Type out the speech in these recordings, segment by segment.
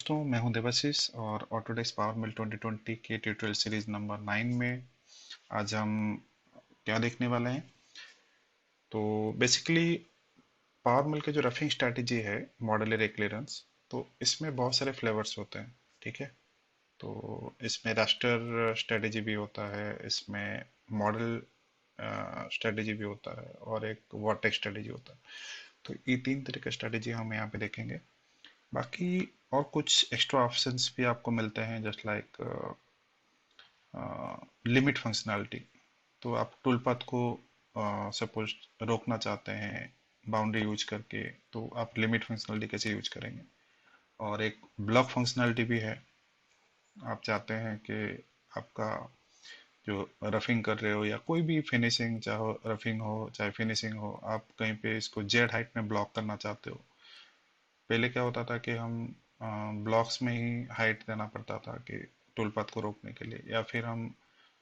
दोस्तों, मैं हूं देवाशीष और ऑटोडेस्क पावर मिल 2020 के ट्यूटोरियल सीरीज नंबर 9 में आज हम क्या देखने वाले हैं। तो बेसिकली पावर मिल के जो रफिंग स्ट्रैटेजी है मॉडल एरे क्लियरेंस, तो इसमें बहुत सारे फ्लेवर्स होते हैं। ठीक है, तो इसमें रास्टर स्ट्रैटेजी भी होता है, इसमें मॉडल स्ट्रैटेजी भी होता है और एक वर्टेक्स स्ट्रैटेजी होता है। तो ये तीन तरह का स्ट्रैटेजी हम यहाँ पे देखेंगे। बाकी और कुछ एक्स्ट्रा ऑप्शंस भी आपको मिलते हैं, जस्ट लाइक लिमिट फंक्शनैलिटी। तो आप टूल पाथ को सपोज रोकना चाहते हैं बाउंड्री यूज करके, तो आप लिमिट फंक्शनैलिटी कैसे यूज करेंगे। और एक ब्लॉक फंक्शनैलिटी भी है। आप चाहते हैं कि आपका जो रफिंग कर रहे हो या कोई भी फिनिशिंग, चाहे रफिंग हो चाहे फिनिशिंग हो, आप कहीं पे इसको जेड हाइट में ब्लॉक करना चाहते हो। पहले क्या होता था कि हम ब्लॉक्स में ही हाइट देना पड़ता था कि टूल पाथ को रोकने के लिए, या फिर हम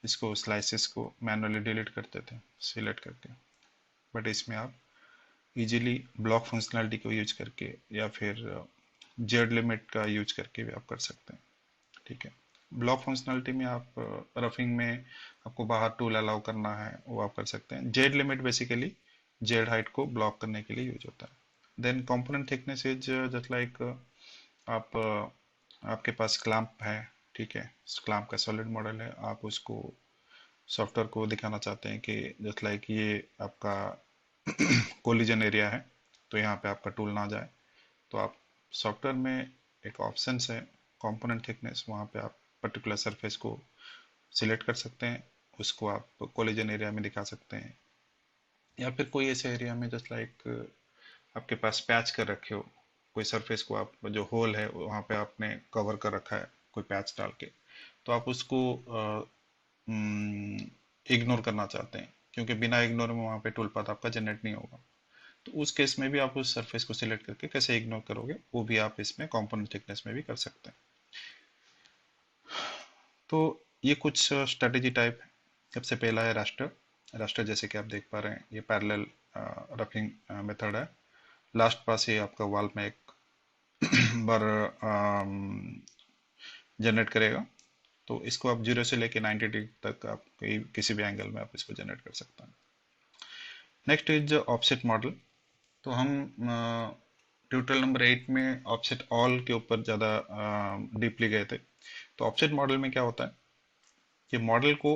इसको स्लाइसेस को मैनुअली डिलीट करते थे सिलेक्ट करके। बट इसमें आप इजीली ब्लॉक फंक्शनैलिटी को यूज करके या फिर जेड लिमिट का यूज करके भी आप कर सकते हैं। ठीक है, ब्लॉक फंक्शनैलिटी में आप रफिंग में आपको बाहर टूल अलाउ करना है वो आप कर सकते हैं। Z limit basically Z height को ब्लॉक करने के लिए यूज होता है। Then component thickness is just like आप आपके पास क्लैंप है। ठीक है, क्लैंप का सॉलिड मॉडल है, आप उसको सॉफ्टवेयर को दिखाना चाहते हैं कि जस्ट लाइक ये आपका कोलिजन एरिया है, तो यहाँ पे आपका टूल ना जाए। तो आप सॉफ्टवेयर में एक ऑप्शन है कंपोनेंट थिकनेस, वहाँ पे आप पर्टिकुलर सरफेस को सिलेक्ट कर सकते हैं, उसको आप कोलिजन एरिया में दिखा सकते हैं। या फिर कोई ऐसे एरिया में जस्ट लाइक आपके पास पैच कर रखे हो, कोई सरफेस को आप जो होल है वहाँ पे आपने कवर कर रखा है कोई पैच डाल के, तो आप उसको इग्नोर करना चाहते हैं, क्योंकि बिना इग्नोर में वहाँ पे टूल पाथ आपका जनरेट नहीं होगा। तो उस केस में भी आप उस सरफेस को सिलेक्ट करके कैसे इग्नोर करोगे, वो भी आप इसमें कंपोनेंट थिकनेस में भी कर सकते हैं। तो ये कुछ स्ट्रेटेजी टाइप है। सबसे पहला है रास्टर। रास्टर जैसे कि आप देख पा रहे हैं, ये पैरेलल रफिंग मेथड है। लास्ट पास ये आपका वॉल में एक बार जनरेट करेगा, तो इसको आप 0 से लेके 90 डिग्री तक आप किसी भी एंगल में आप इसको जनरेट कर सकते हैं। Next is offset model. तो हम ट्यूटोरियल नंबर 8 में ऑफसेट ऑल के ऊपर ज़्यादा डीपली गए थे। तो ऑफसेट मॉडल में क्या होता है, ये मॉडल को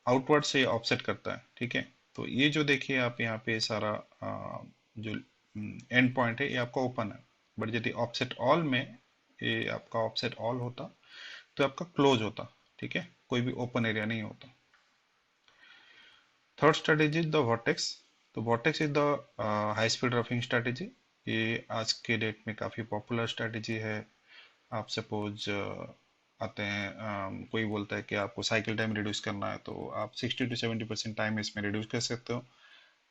आउटवर्ड से ऑफसेट करता है। ठीक है, तो ये जो देखिए आप यहाँ पे सारा जो एंड पॉइंट है ये आपका ओपन है, बट यदि ऑफसेट ऑल में ये आपका ऑफसेट ऑल होता तो आपका क्लोज होता। ठीक है, कोई भी ओपन एरिया नहीं होता। Third strategy is the vertex. तो vertex is the high speed roughing strategy. ये आज के डेट में काफ़ी पॉपुलर स्ट्रेटेजी है। आप सपोज आते हैं, कोई बोलता है कि आपको साइकिल टाइम रिड्यूस करना है, तो आप 60 to 70% टाइम इसमें रिड्यूस कर सकते हो।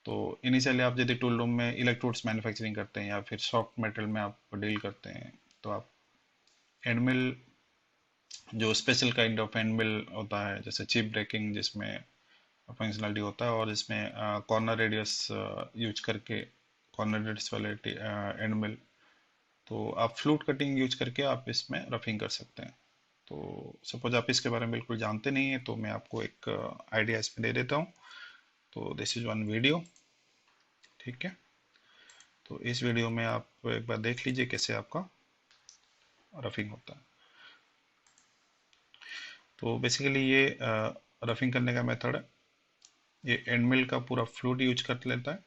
तो इनिशियली आप यदि टूल रूम में इलेक्ट्रोड्स मैन्युफैक्चरिंग करते हैं या फिर सॉफ्ट मेटल में आप डील करते हैं, तो आप एंडमिल, जो स्पेशल काइंड ऑफ एंडमिल होता है, जैसे चिप ब्रेकिंग जिसमें फंक्शनलिटी होता है, और इसमें कॉर्नर रेडियस यूज करके, कॉर्नर रेडियस वाले एंड मिल, तो आप फ्लूट कटिंग यूज करके आप इसमें रफिंग कर सकते हैं। तो सपोज आप इसके बारे में बिल्कुल जानते नहीं है, तो मैं आपको एक आइडिया इसमें दे देता हूँ। तो दिस इज वन वीडियो। ठीक है, तो इस वीडियो में आप एक बार देख लीजिए कैसे आपका रफिंग होता है। तो बेसिकली ये रफिंग करने का मेथड है। ये एंड मिल का पूरा फ्लूट यूज कर लेता है,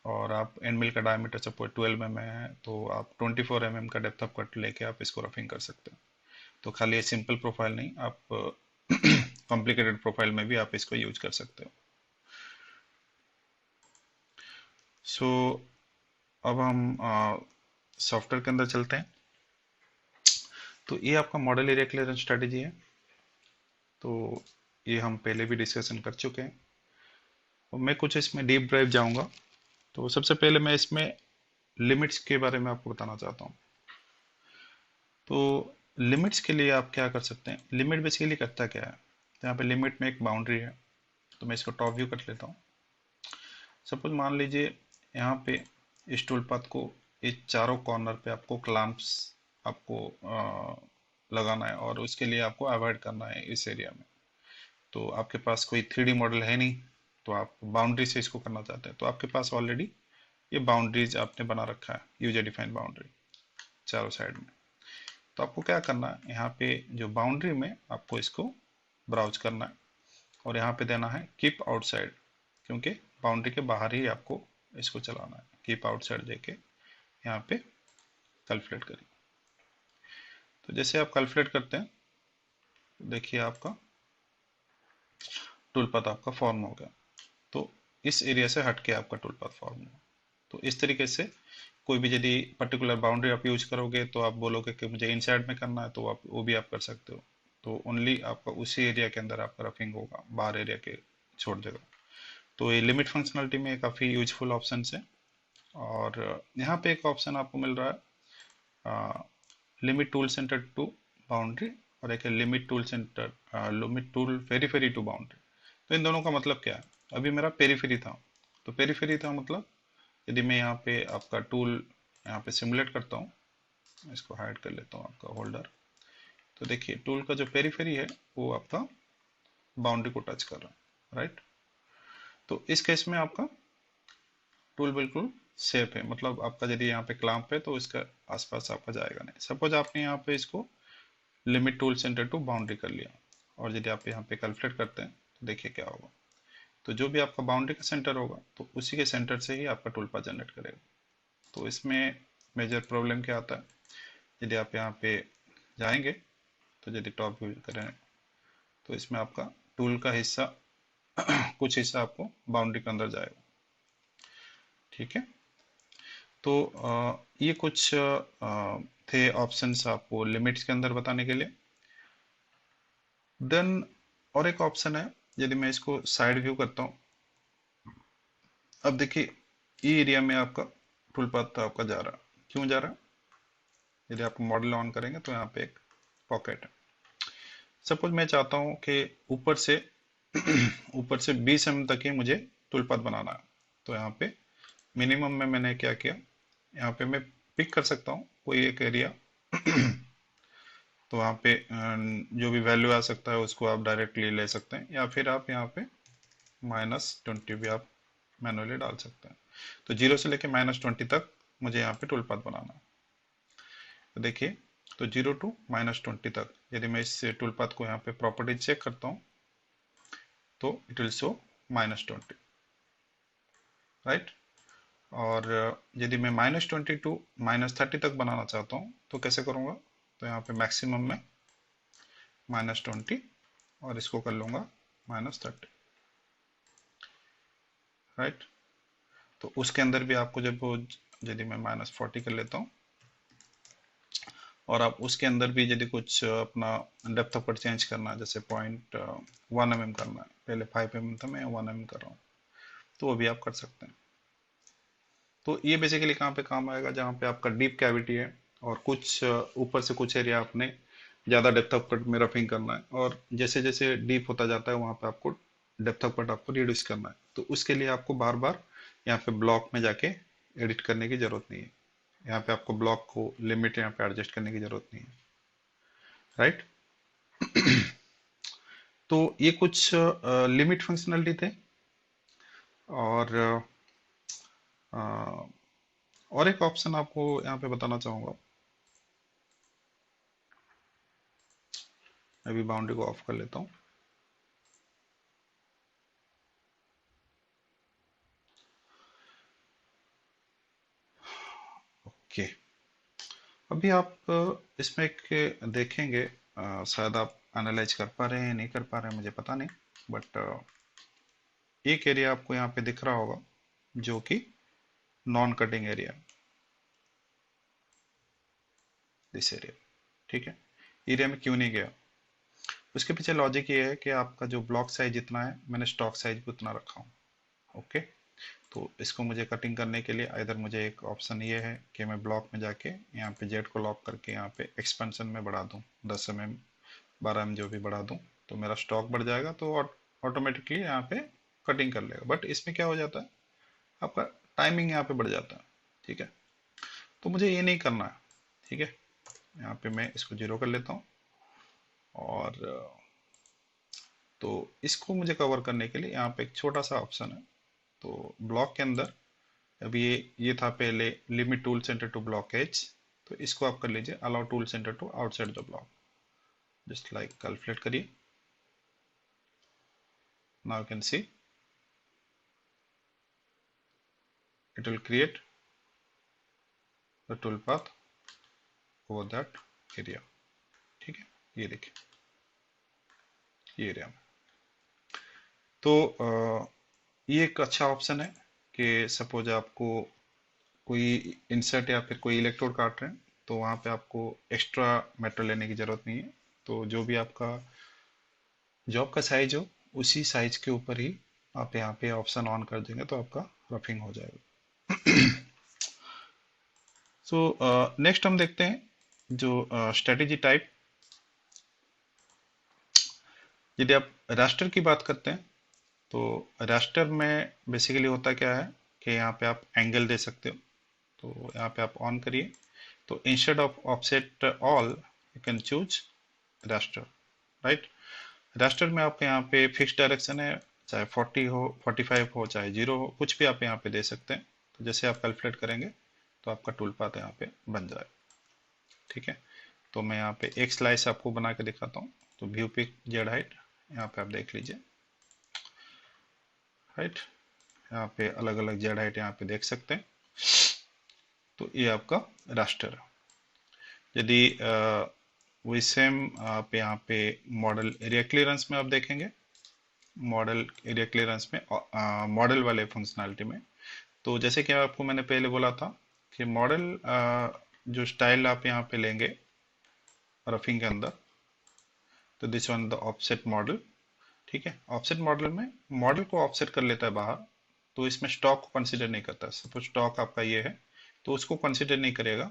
और आप एंड मिल का डायमीटर सपोज 12 mm है, तो आप 24 mm का डेप्थ ऑफ कट लेके आप इसको रफिंग कर सकते हैं। तो खाली ये सिंपल प्रोफाइल नहीं, आप कॉम्प्लिकेटेड प्रोफाइल में भी आप इसको यूज कर सकते हो। सो अब हम सॉफ्टवेयर के अंदर चलते हैं। तो ये आपका मॉडल एरिया क्लियरेंस स्ट्रेटेजी है। तो ये हम पहले भी डिस्कशन कर चुके हैं, और मैं कुछ इसमें डीप ड्राइव जाऊंगा। तो सबसे पहले मैं इसमें लिमिट्स के बारे में आपको बताना चाहता हूँ। तो लिमिट्स के लिए आप क्या कर सकते हैं, लिमिट बेसिकली करता क्या है। तो यहाँ पे लिमिट में एक बाउंड्री है, तो मैं इसको टॉप व्यू कर लेता हूँ। सपोज मान लीजिए यहाँ पे इस टूल पाथ को इस चारों कॉर्नर पे आपको क्लैंप्स आपको लगाना है, और उसके लिए आपको अवॉइड करना है इस एरिया में। तो आपके पास कोई 3D मॉडल है नहीं, तो आप बाउंड्री से इसको करना चाहते हैं, तो आपके पास ऑलरेडी ये बाउंड्रीज आपने बना रखा है, यूजर डिफाइंड बाउंड्री चारों साइड में। तो आपको क्या करना है, यहाँ पे जो बाउंड्री में आपको इसको ब्राउज करना है, और यहाँ पे देना है कीप आउटसाइड, क्योंकि बाउंड्री के बाहर ही आपको इसको चलाना है। कीप आउटसाइड देके यहाँ पे कैलकुलेट करिए। तो जैसे आप कैलकुलेट करते हैं, देखिए आपका टूल पाथ आपका फॉर्म हो गया। तो इस एरिया से हट के आपका टूल पाथ फॉर्म हुआ। तो इस तरीके से कोई भी यदि पर्टिकुलर बाउंड्री आप यूज करोगे, तो आप बोलोगे कि मुझे इनसाइड में करना है, तो आप वो भी आप कर सकते हो। तो ओनली आपका उसी एरिया के अंदर आपका रफिंग होगा, बाहर एरिया के छोड़ देगा। तो ये लिमिट फंक्शनलिटी में काफ़ी यूजफुल ऑप्शन है। और यहाँ पे एक ऑप्शन आपको मिल रहा है, limit tool centre to boundary, और एक है limit tool centre, limit tool periphery to boundary. तो इन दोनों का मतलब क्या है? अभी मेरा पेरीफेरी था, तो पेरीफेरी था मतलब यदि मैं यहाँ पे आपका टूल यहाँ पे सिमुलेट करता हूँ, इसको हाइड कर लेता हूँ आपका होल्डर। तो देखिए टूल का जो पेरीफेरी है वो आपका बाउंड्री को टच कर रहा है, राइट। तो इस केस में आपका टूल बिल्कुल सेफ है, मतलब आपका यदि यहाँ पे क्लैंप है तो इसका आसपास आपका जाएगा नहीं। सपोज आपने यहाँ पे इसको limit tool centre to boundary कर लिया, और यदि आप यहाँ पे कैलकुलेट करते हैं तो देखिए क्या होगा। तो जो भी आपका बाउंड्री का सेंटर होगा, तो उसी के सेंटर से ही आपका टूल पाथ जनरेट करेगा। तो इसमें मेजर प्रॉब्लम क्या आता है, यदि आप यहाँ पे जाएंगे, तो यदि टॉप व्यू करें, तो इसमें आपका टूल का हिस्सा कुछ हिस्सा आपको बाउंड्री के अंदर जाएगा, ठीक है। तो ये कुछ थे ऑप्शंस आपको लिमिट्स के अंदर बताने के लिए। देन और एक ऑप्शन है, यदि मैं इसको साइड व्यू करता हूँ, अब देखिए ये एरिया में आपका टूल पाथ आपका जा रहा है। क्यों जा रहा है? यदि आप मॉडल ऑन करेंगे तो यहाँ पे एक पॉकेट है। सपोज मैं चाहता हूँ कि ऊपर से ऊपर से 20 mm तक ही मुझे टूल पाथ बनाना है। तो यहाँ पे मिनिमम में मैंने क्या किया, यहाँ पे मैं पिक कर सकता हूँ कोई एक एरिया। तो वहाँ पे जो भी वैल्यू आ सकता है उसको आप डायरेक्टली ले सकते हैं, या फिर आप यहाँ पे -20 भी आप मैनुअली डाल सकते हैं। तो 0 से लेके -20 तक मुझे यहाँ पे टूल पाथ बनाना है। तो देखिए, तो 0 टू -20 तक यदि मैं इस टूल पाथ को यहाँ पे प्रॉपर्टी चेक करता हूँ, तो इट विल शो -20, राइट। और यदि मैं -20 टू -30 तक बनाना चाहता हूँ तो कैसे करूँगा, तो यहाँ पे मैक्सिमम में -20 और इसको कर लूँगा -30, राइट। तो उसके अंदर भी आपको जब यदि मैं -40 कर लेता हूँ, और आप उसके अंदर भी यदि कुछ अपना डेप्थ ऑफ कट चेंज करना है, जैसे 0.1 mm करना है, पहले 5 mm था, मैं 1 mm कर रहा हूँ, तो वो भी आप कर सकते हैं। तो ये बेसिकली कहाँ पे काम आएगा, जहाँ पे आपका डीप कैविटी है, और कुछ ऊपर से कुछ एरिया आपने ज़्यादा डेप्थ ऑफ कट में रफिंग करना है, और जैसे जैसे डीप होता जाता है वहाँ पे आपको डेप्थ ऑफ कट आपको रिड्यूस करना है। तो उसके लिए आपको बार बार यहाँ पे ब्लॉक में जाके एडिट करने की जरूरत नहीं है। यहाँ पे आपको ब्लॉक को लिमिट यहाँ पे एडजस्ट करने की जरूरत नहीं है, राइट। तो ये कुछ लिमिट फंक्शनलिटी थे। और और एक ऑप्शन आपको यहाँ पे बताना चाहूँगा। अभी बाउंड्री को ऑफ कर लेता हूँ। ओके, अभी आप इसमें एक देखेंगे, शायद आप एनालाइज कर पा रहे हैं नहीं कर पा रहे हैं मुझे पता नहीं, बट एक एरिया आपको यहाँ पे दिख रहा होगा जो कि non cutting area, this area, ठीक है। एरिया में क्यों नहीं गया, उसके पीछे लॉजिक ये है कि आपका जो ब्लॉक साइज जितना है, मैंने स्टॉक साइज भी उतना रखा हूँ। ओके, तो इसको मुझे कटिंग करने के लिए इधर मुझे एक ऑप्शन ये है कि मैं ब्लॉक में जाके यहाँ पे जेड को लॉक करके यहाँ पे एक्सपेंशन में बढ़ा दूँ, 10 mm 12 mm जो भी बढ़ा दूँ, तो मेरा स्टॉक बढ़ जाएगा, तो ऑटोमेटिकली यहाँ पे कटिंग कर लेगा। बट इसमें क्या हो जाता है, आपका टाइमिंग यहाँ पे बढ़ जाता है, ठीक है। तो मुझे ये नहीं करना है, ठीक है। यहाँ पे मैं इसको 0 कर लेता हूँ। और तो इसको मुझे कवर करने के लिए यहाँ पे एक छोटा सा ऑप्शन है। तो ब्लॉक के अंदर अभी ये था पहले limit tool centre to block edge, तो इसको आप कर लीजिए allow tool centre to outside the block, just like calculate करिए। Now you can see it will create the tool path over that area. ठीक है, ये देखिए ये एरिया में। तो ये एक अच्छा ऑप्शन है कि सपोज आपको कोई इंसर्ट या फिर कोई इलेक्ट्रोड काट रहे हैं, तो वहाँ पे आपको एक्स्ट्रा मेटेरियल लेने की ज़रूरत नहीं है। तो जो भी आपका जॉब का साइज हो उसी साइज के ऊपर ही आप यहाँ पे ऑप्शन ऑन कर देंगे तो आपका रफिंग हो जाएगा। सो नेक्स्ट हम देखते हैं जो स्ट्रेटेजी टाइप। यदि आप रास्टर की बात करते हैं तो रास्टर में बेसिकली होता क्या है कि यहाँ पे आप एंगल दे सकते हो। तो यहाँ पे आप ऑन करिए, तो instead of offset all you can choose raster, right. Raster में आपके यहाँ पे फिक्स डायरेक्शन है, चाहे 40 हो, 45 हो, चाहे 0 हो, कुछ भी आप यहाँ पे दे सकते हैं। तो जैसे आप कैलकुलेट करेंगे तो आपका टूल पाथ यहाँ पे बन जाए। ठीक है, तो मैं यहाँ पे एक स्लाइस आपको बना के दिखाता हूँ। तो व्यू पिक जेड हाइट यहाँ पे आप देख लीजिए, राइट। यहाँ पे अलग अलग जेड हाइट यहाँ पे देख सकते हैं। तो ये आपका रास्टर है। यदि वही सेम आप यहाँ पे मॉडल एरिया क्लियरेंस में आप देखेंगे, मॉडल एरिया क्लियरेंस में मॉडल वाले फंक्शनैलिटी में, तो जैसे कि आपको मैंने पहले बोला था कि मॉडल जो स्टाइल आप यहाँ पे लेंगे रफिंग के अंदर, तो this one the offset model. ठीक है, ऑफसेट मॉडल में मॉडल को ऑफसेट कर लेता है बाहर, तो इसमें स्टॉक को कंसीडर नहीं करता। सपोज स्टॉक आपका ये है तो उसको कंसीडर नहीं करेगा।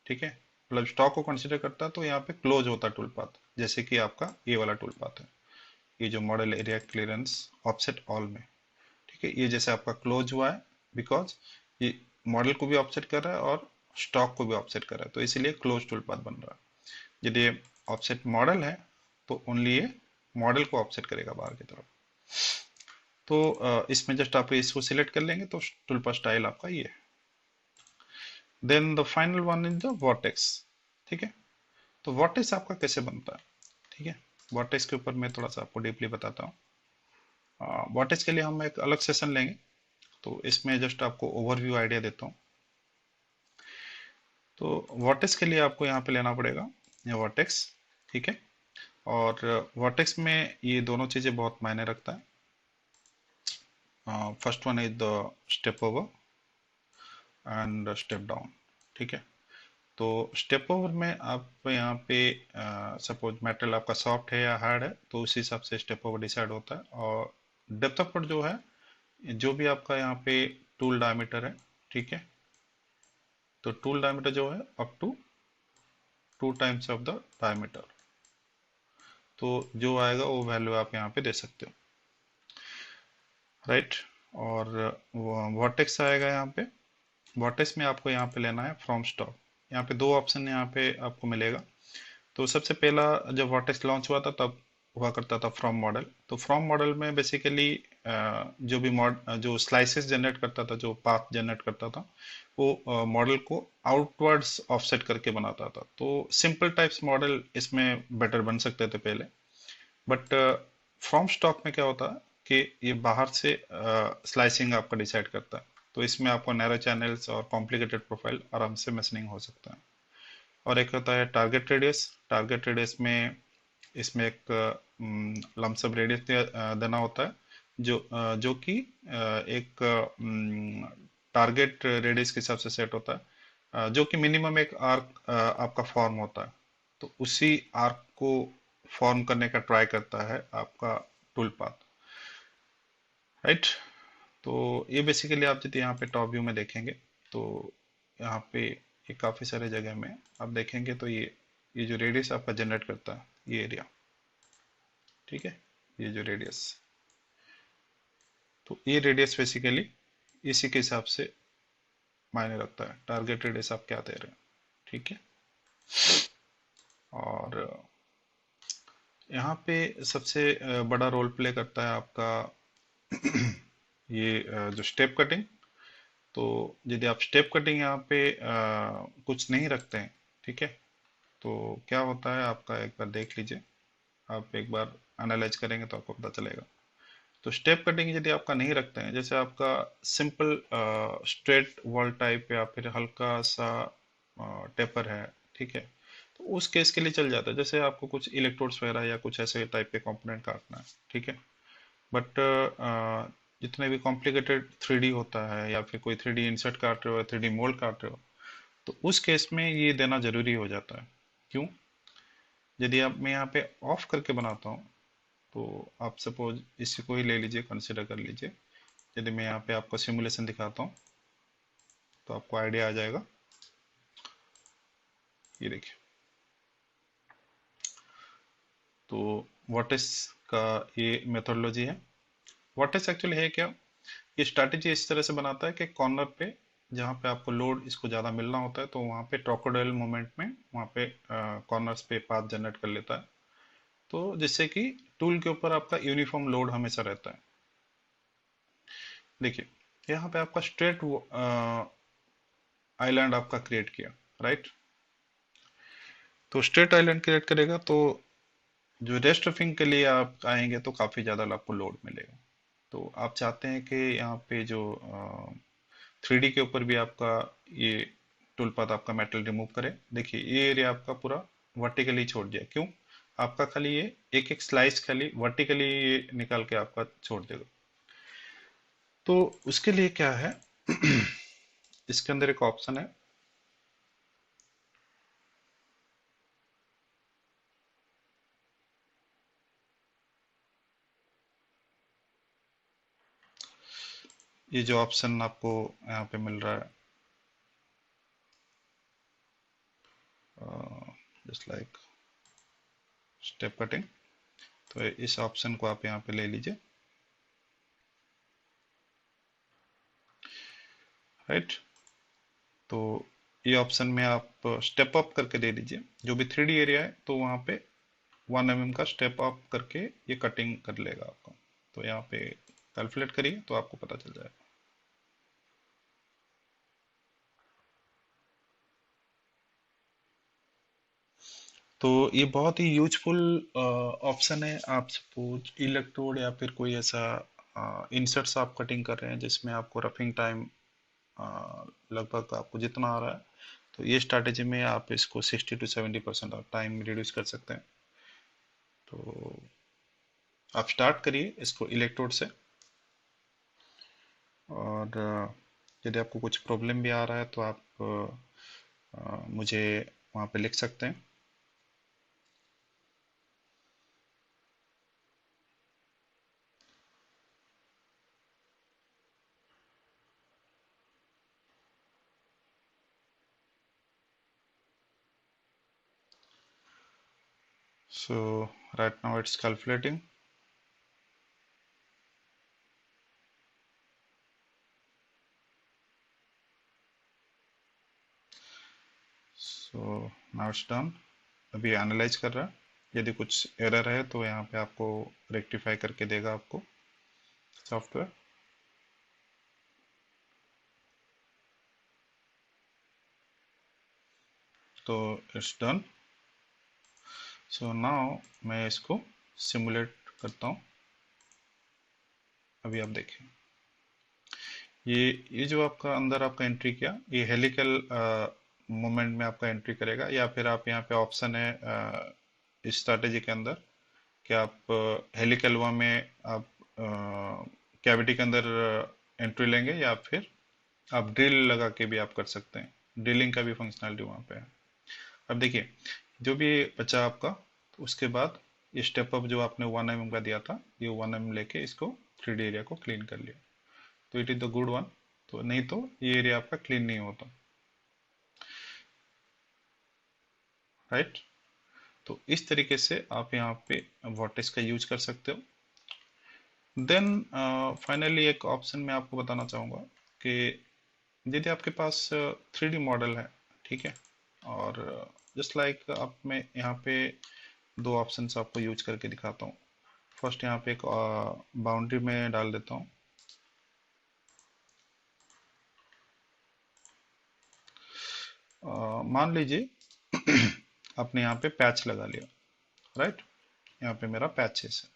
ठीक है, मतलब स्टॉक को कंसीडर करता है तो यहाँ पे क्लोज होता है टूल पाथ, जैसे कि आपका ये वाला टूल पाथ है, ये जो model area clearance offset all में। ठीक है, ये जैसे आपका क्लोज हुआ है बिकॉज ये मॉडल को भी ऑफसेट कर रहा है और स्टॉक को भी ऑफसेट कर रहा है, तो इसीलिए क्लोज टूल पाथ बन रहा है। यदि ऑफसेट मॉडल है तो ओनली ये मॉडल को ऑफसेट करेगा बाहर की तरफ। तो इसमें जस्ट आप इसको सिलेक्ट कर लेंगे तो टूल पाथ स्टाइल आपका ये है। Then the final one is the vertex. ठीक है, तो वर्टेक्स आपका कैसे बनता है। ठीक है, वर्टेक्स के ऊपर मैं थोड़ा सा आपको डीपली बताता हूँ। वर्टेक्स के लिए हम एक अलग सेशन लेंगे, तो इसमें जस्ट आपको ओवरव्यू आइडिया देता हूँ। तो वर्टेक्स के लिए आपको यहाँ पे लेना पड़ेगा ये वर्टेक्स। ठीक है, और वर्टेक्स में ये दोनों चीज़ें बहुत मायने रखता है। First one is the step over and step down. ठीक है, तो स्टेप ओवर में आप यहाँ पे सपोज मेटल आपका सॉफ्ट है या हार्ड है तो उस हिसाब से स्टेप ओवर डिसाइड होता है। और डेप्थ ऑफ कट जो है, जो भी आपका यहाँ पे टूल डायमीटर है, ठीक है, तो टूल डायमीटर जो है up to 2 times of the diameter, तो जो आएगा वो वैल्यू आप यहाँ पे दे सकते हो, राइट। और वर्टेक्स आएगा यहाँ पे, वर्टेक्स में आपको यहाँ पे लेना है फ्रॉम स्टॉक। यहाँ पे दो ऑप्शन यहाँ पे आपको मिलेगा। तो सबसे पहला जब वर्टेक्स लॉन्च हुआ था तब हुआ करता था फ्रॉम मॉडल। तो फ्रॉम मॉडल में बेसिकली जो भी जो स्लाइसेस जनरेट करता था, जो पाथ जनरेट करता था, वो मॉडल को आउटवर्ड्स ऑफसेट करके बनाता था। तो सिंपल टाइप्स मॉडल इसमें बेटर बन सकते थे पहले, बट फ्रॉम स्टॉक में क्या होता है कि ये बाहर से स्लाइसिंग आपका डिसाइड करता है, तो इसमें आपको नैरो चैनल्स और कॉम्प्लिकेटेड प्रोफाइल आराम से मैचिंग हो सकता है। और एक होता है टारगेट रेडियस। टारगेट रेडियस में इसमें एक लमसम रेडियस देना होता है, जो कि एक टारगेट रेडियस के हिसाब से सेट होता है, जो कि मिनिमम एक आर्क आपका फॉर्म होता है। तो उसी आर्क को फॉर्म करने का ट्राई करता है आपका टूल पाथ, राइट। तो ये बेसिकली आप यदि यहाँ पे टॉप व्यू में देखेंगे तो यहाँ पे ये काफ़ी सारे जगह में आप देखेंगे तो ये जो रेडियस आपका जनरेट करता है ये एरिया, ठीक है, ये जो रेडियस, तो ये रेडियस बेसिकली इसी के हिसाब से मायने रखता है टारगेट रेडियस आप क्या दे रहे हैं। ठीक है, और यहाँ पे सबसे बड़ा रोल प्ले करता है आपका ये जो स्टेप कटिंग। तो यदि आप स्टेप कटिंग यहाँ पे कुछ नहीं रखते हैं, ठीक है, तो क्या होता है आपका, एक बार देख लीजिए, आप एक बार एनालाइज करेंगे तो आपको पता चलेगा। तो स्टेप कटिंग यदि आपका नहीं रखते हैं, जैसे आपका सिंपल स्ट्रेट वॉल टाइप या फिर हल्का सा टेपर है, ठीक है, तो उस केस के लिए चल जाता है। जैसे आपको कुछ इलेक्ट्रोड्स वगैरह या कुछ ऐसे टाइप के कंपोनेंट काटना है, ठीक है, बट जितने भी कॉम्प्लिकेटेड 3D होता है या फिर कोई 3D इंसर्ट काट रहे हो या 3D मोल्ड काट रहे हो, तो उस केस में ये देना जरूरी हो जाता है। क्यों? यदि आप, मैं यहाँ पे ऑफ करके बनाता हूँ, तो आप सपोज इसी को ही ले लीजिए, कंसिडर कर लीजिए। यदि मैं यहाँ पे आपको सिमुलेशन दिखाता हूँ तो आपको आइडिया आ जाएगा। ये देखिए, तो वर्टेक्स का ये मेथोडोलॉजी है। वर्टेक्स एक्चुअली है क्या? ये स्ट्रैटेजी इस तरह से बनाता है कि कॉर्नर पे जहाँ पे आपको लोड इसको ज़्यादा मिलना होता है, तो वहाँ पे टॉर्कोडाइल मोमेंट में वहाँ पे कॉर्नर्स पे पाथ जनरेट कर लेता है, तो जिससे कि टूल के ऊपर आपका यूनिफॉर्म लोड हमेशा रहता है। देखिए, यहाँ पे आपका स्ट्रेट आइलैंड आपका क्रिएट किया, राइट? तो स्ट्रेट आइलैंड क्रिएट करेगा तो जो रेस्ट रफिंग के लिए आप आएंगे तो काफ़ी ज़्यादा आपको लोड मिलेगा। तो आप चाहते हैं कि यहाँ पे जो 3D के ऊपर भी आपका ये टूल पाथ आपका मेटल रिमूव करे। देखिए, ये एरिया आपका पूरा वर्टिकली छोड़ दिया। क्यों? आपका खाली ये एक एक स्लाइस खाली वर्टिकली ये निकाल के आपका छोड़ देगा। तो उसके लिए क्या है, इसके अंदर एक ऑप्शन है, ये जो ऑप्शन आपको यहाँ पे मिल रहा है, जस्ट लाइक स्टेप कटिंग, तो इस ऑप्शन को आप यहाँ पे ले लीजिए, राइट? तो ये ऑप्शन में आप स्टेप अप करके दे दीजिए। जो भी 3D एरिया है तो वहाँ पे 1 mm का स्टेप अप करके ये कटिंग कर लेगा आपका। तो यहाँ पे कैलकुलेट करिए तो आपको पता चल जाएगा। तो ये बहुत ही यूजफुल ऑप्शन है। आप सपोज इलेक्ट्रोड या फिर कोई ऐसा इंसर्ट्स आप कटिंग कर रहे हैं जिसमें आपको रफिंग टाइम लगभग आपको जितना आ रहा है, तो ये स्ट्रैटेजी में आप इसको 60 to 70% आप टाइम रिड्यूस कर सकते हैं। तो आप स्टार्ट करिए इसको इलेक्ट्रोड से, और यदि आपको कुछ प्रॉब्लम भी आ रहा है तो आप मुझे वहाँ पे लिख सकते हैं। So right now it's calculating. So now it's done. अभी एनालाइज कर रहा है। यदि कुछ एरर है तो यहाँ पे आपको रेक्टिफाई करके देगा आपको सॉफ्टवेयर। तो इट्स डन। सो नाउ मैं इसको सिमुलेट करता हूँ। अभी आप देखें, ये जो आपका अंदर आपका एंट्री किया, ये हेलिकल मोमेंट में आपका एंट्री करेगा, या फिर आप यहाँ पे ऑप्शन है इस स्ट्रैटेजी के अंदर कि आप हेलिकल वा में आप कैविटी के अंदर एंट्री लेंगे, या फिर आप ड्रिल लगा के भी आप कर सकते हैं। ड्रिलिंग का भी फंक्शनलिटी वहाँ पे है। अब देखिए, जो भी बचा आपका, तो उसके बाद ये स्टेप अप जो आपने 1 mm का दिया था, ये 1 mm लेके इसको 3D एरिया को क्लीन कर लिया, तो it is the good one. तो नहीं तो ये एरिया आपका क्लीन नहीं होता, राइट? तो इस तरीके से आप यहाँ पे वर्टेक्स का यूज कर सकते हो। देन फाइनली एक ऑप्शन मैं आपको बताना चाहूँगा कि यदि आपके पास 3D मॉडल है, ठीक है, और जस्ट लाइक आप मैं यहाँ पे दो ऑप्शंस आपको यूज करके दिखाता हूँ। फर्स्ट यहाँ पे एक बाउंड्री में डाल देता हूँ। मान लीजिए आपने यहाँ पे पैच लगा लिया, राइट। यहाँ पे मेरा पैचेस है।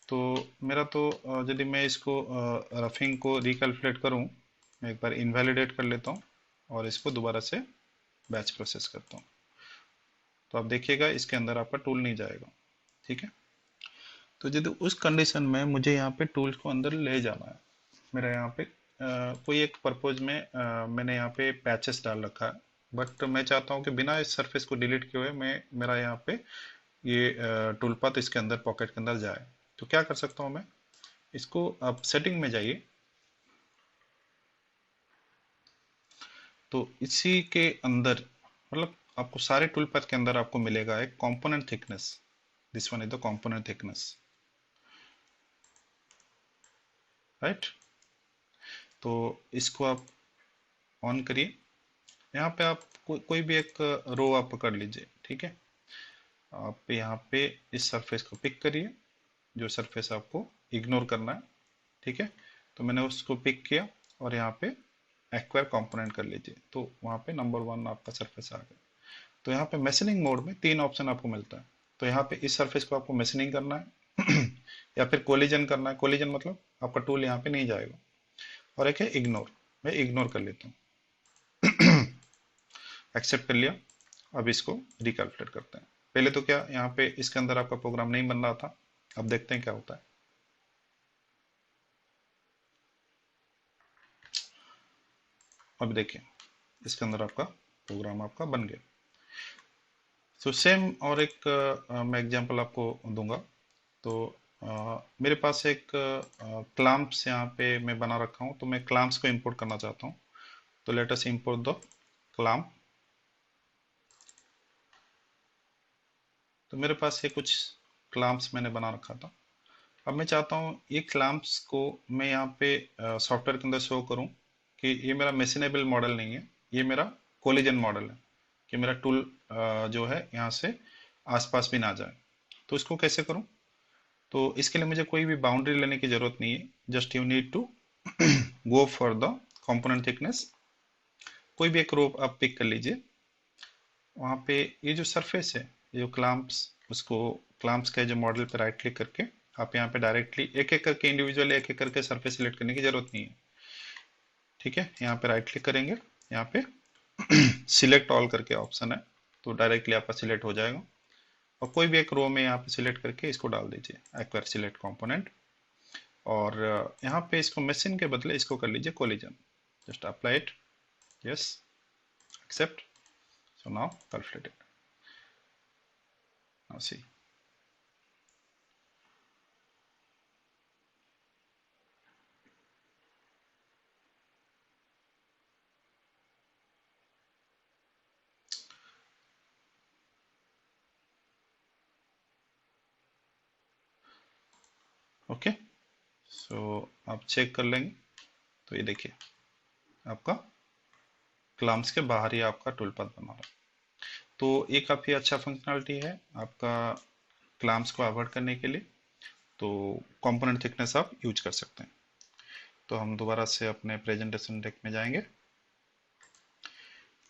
तो मेरा तो यदि मैं इसको रफिंग को रिकैलकुलेट करूँ, मैं एक बार इनवैलिडेट कर लेता हूँ और इसको दोबारा से बैच प्रोसेस करता हूँ। तो आप देखिएगा इसके अंदर आपका टूल नहीं जाएगा, ठीक है। तो यदि उस कंडीशन में मुझे यहाँ पे टूल्स को अंदर ले जाना है, मेरा यहाँ पे कोई एक पर्पज में मैंने यहाँ पे पैचेस डाल रखा है, बट मैं चाहता हूँ कि बिना इस सरफेस को डिलीट किए हुए मैं मेरा यहाँ पे ये टूल पाथ इसके अंदर पॉकेट के अंदर जाए। तो क्या कर सकता हूँ मैं, इसको आप सेटिंग में जाइए। तो इसी के अंदर मतलब आपको सारे टूल पाथ के अंदर आपको मिलेगा एक component thickness. This one is the component thickness, right. तो इसको आप ऑन करिए। यहाँ पे आप कोई भी एक रो आप पकड़ लीजिए, ठीक है। आप यहाँ पे इस सरफेस को पिक करिए, जो सरफेस आपको इग्नोर करना है, ठीक है। तो मैंने उसको पिक किया और यहाँ पे एक्वायर कंपोनेंट कर लीजिए। तो वहाँ पे नंबर 1 आपका सरफेस आ गया। तो यहाँ पे मैशनिंग मोड में 3 ऑप्शन आपको मिलता है। तो यहाँ पे इस सरफेस को आपको मैशनिंग करना है या फिर कोलिजन करना है। कोलिजन मतलब आपका टूल यहाँ पे नहीं जाएगा। और एक है इग्नोर, मैं इग्नोर कर लेता हूँ। एक्सेप्ट कर लिया। अब इसको रिकैलकुलेट करते हैं। पहले तो क्या यहाँ पे इसके अंदर आपका प्रोग्राम नहीं बन रहा था, अब देखते हैं क्या होता है। अब देखिए इसके अंदर आपका प्रोग्राम आपका बन गया। सो सेम और एक मैं एग्जांपल आपको दूंगा। तो मेरे पास एक क्लाम्प्स यहाँ पे मैं बना रखा हूँ, तो मैं क्लाम्प्स को इंपोर्ट करना चाहता हूँ। तो लेट अस इंपोर्ट द क्लाम्प। तो मेरे पास ये कुछ क्लाम्प्स मैंने बना रखा था। अब मैं चाहता हूँ ये क्लैंप्स को मैं यहाँ पे सॉफ्टवेयर के अंदर शो करूँ कि ये मेरा मेशिनेबल मॉडल नहीं है, ये मेरा कोलिजन मॉडल है, कि मेरा टूल जो है यहाँ से आसपास भी ना जाए। तो इसको कैसे करूँ? तो इसके लिए मुझे कोई भी बाउंड्री लेने की जरूरत नहीं है। Just you need to go for the component thickness. कोई भी एक रो आप पिक कर लीजिए। वहाँ पे ये जो सरफेस है, ये जो क्लैंप्स, उसको क्लैंप्स के जो मॉडल पे राइट क्लिक करके आप यहाँ पे डायरेक्टली एक एक करके इंडिविजुअली एक एक करके सरफेस सिलेक्ट करने की जरूरत नहीं है, ठीक है। यहाँ पे राइट क्लिक करेंगे, यहाँ पे सिलेक्ट ऑल करके ऑप्शन है, तो डायरेक्टली आपका सिलेक्ट हो जाएगा। और कोई भी एक रो में यहाँ पे सिलेक्ट करके इसको डाल दीजिए एक्वायर सिलेक्ट कंपोनेंट। और यहाँ पे इसको मशीन के बदले इसको कर लीजिए collision. Just apply it, yes, accept. So now calculated, now see. Okay, so आप चेक कर लेंगे। तो ये देखिए आपका क्लाम्स के बाहर ही आपका टूल पाथ बना रहा है। तो ये काफ़ी अच्छा फंक्शनलिटी है आपका क्लाम्स को अवॉइड करने के लिए। तो कंपोनेंट थिकनेस आप यूज कर सकते हैं। तो हम दोबारा से अपने प्रेजेंटेशन डेक में जाएंगे।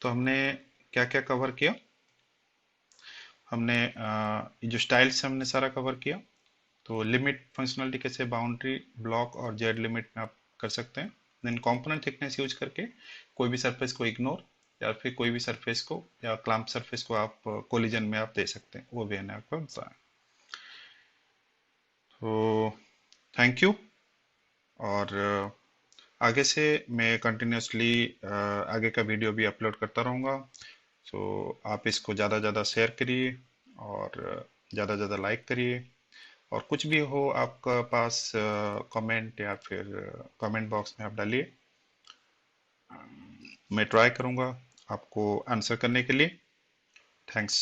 तो हमने क्या क्या कवर किया? हमने ये जो स्टाइल्स हमने सारा कवर किया। तो लिमिट फंक्शनलिटी कैसे बाउंड्री, ब्लॉक और जेड लिमिट में आप कर सकते हैं। देन कंपोनेंट थिकनेस यूज करके कोई भी सरफेस को इग्नोर या फिर कोई भी सरफेस को या क्लैंप सरफेस को आप कोलिजन में आप दे सकते हैं, वो भी मैंने आपको बताया। तो थैंक यू। और आगे से मैं कंटिन्यूसली आगे का वीडियो भी अपलोड करता रहूँगा। सो आप इसको ज़्यादा ज़्यादा शेयर करिए और ज़्यादा ज़्यादा लाइक करिए। और कुछ भी हो आपका पास कमेंट या फिर कमेंट बॉक्स में आप डालिए, मैं ट्राई करूँगा आपको आंसर करने के लिए। थैंक्स।